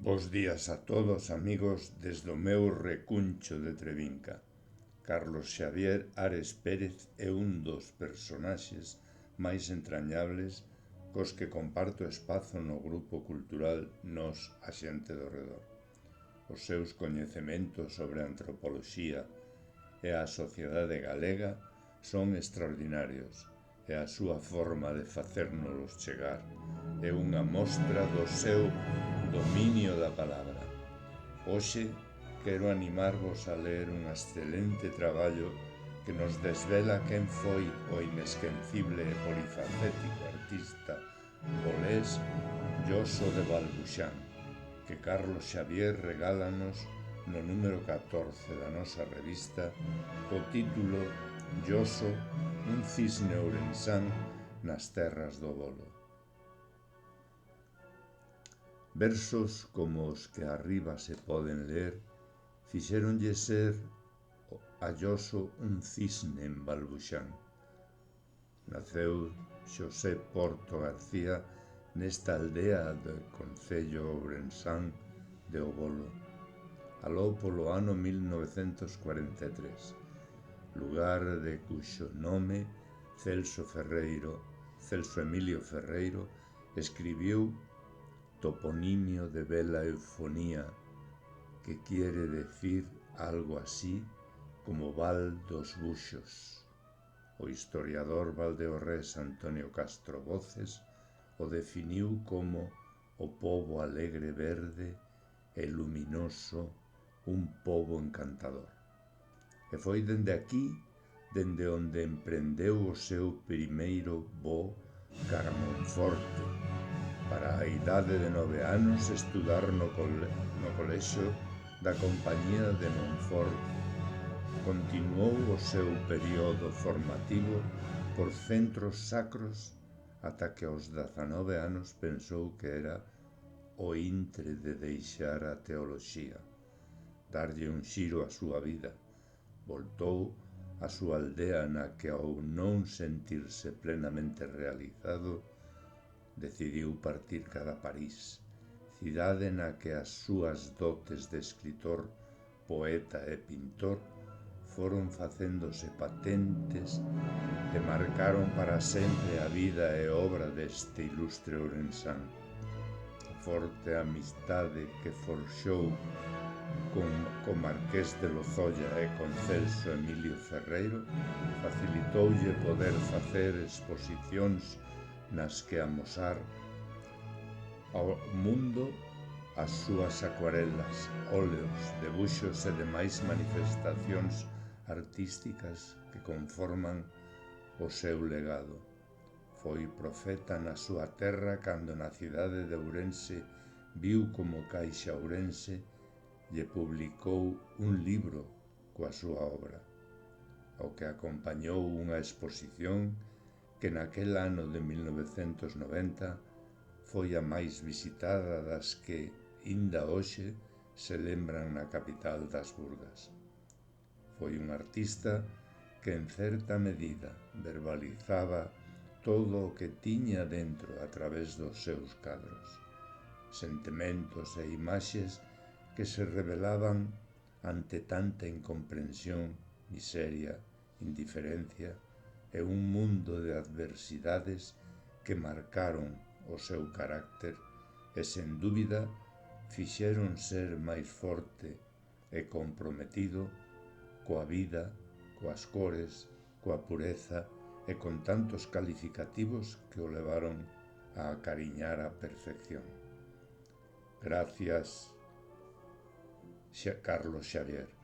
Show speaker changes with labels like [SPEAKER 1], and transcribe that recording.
[SPEAKER 1] Bos días a todos, amigos, desde o meu recuncho de Trevinca. Carlos Xavier Ares Pérez é un dos personaxes máis entrañables cos que comparto espazo no grupo cultural Nós, a xente do redor. Os seus coñecementos sobre a antropoloxía e a sociedade galega son extraordinarios e a súa forma de facérnolos chegar é unha mostra do seu dominio da palabra. Hoxe quero animarvos a ler un excelente traballo que nos desvela quen foi o inesquecible e polifacético artista bolés Joso de Balbuxán, que Carlos Xavier regálanos no número 14 da nosa revista co título Joso, un cisne ourensán nas terras do Bolo. Versos como os que arriba se poden ler fixéronlle ser a Joso un cisne en Balbuxán. Naceu Xosé Porto García nesta aldea do concello ourensán de O Bolo, aló polo ano 1943, lugar de cuxo nome Celso Emilio Ferreiro escribiu toponimio de bela eufonía que quiere decir algo así como Val dos Buxos. O historiador valdeorrés Antonio Castro Voces o definiu como o pobo alegre verde e luminoso, un pobo encantador. E foi dende aquí, dende onde emprendeu o seu primeiro voo cara Monforte, para a idade de 9 anos estudar no colexio da Compañía de Monfort. Continuou o seu período formativo por centros sacros ata que aos 19 anos pensou que era o intre de deixar a teoloxía, darlle un xiro á súa vida. Voltou á súa aldea na que, ao non sentirse plenamente realizado, decidiu partir cara a París, cidade na que as súas dotes de escritor, poeta e pintor foron facéndose patentes e marcaron para sempre a vida e obra deste ilustre ourensán. A forte amistade que forxou co Marqués de Lozoya e con Celso Emilio Ferreiro facilitoulle poder facer exposicións nas que amosar ao mundo as súas acuarelas, óleos, debuxos e demais manifestacións artísticas que conforman o seu legado. Foi profeta na súa terra cando na cidade de Ourense viu como Caixa Ourense lle publicou un libro coa súa obra, ao que acompañou unha exposición que naquel ano de 1990 foi a máis visitada das que, inda hoxe, se lembran na capital das Burgas. Foi un artista que en certa medida verbalizaba todo o que tiña dentro a través dos seus cadros, sentimentos e imaxes que se revelaban ante tanta incomprensión, miseria, indiferencia e un mundo de adversidades que marcaron o seu carácter e, sen dúbida, fixeron ser máis forte e comprometido coa vida, coas cores, coa pureza e con tantos calificativos que o levaron a acariñar a perfección. Gracias, Carlos Xavier.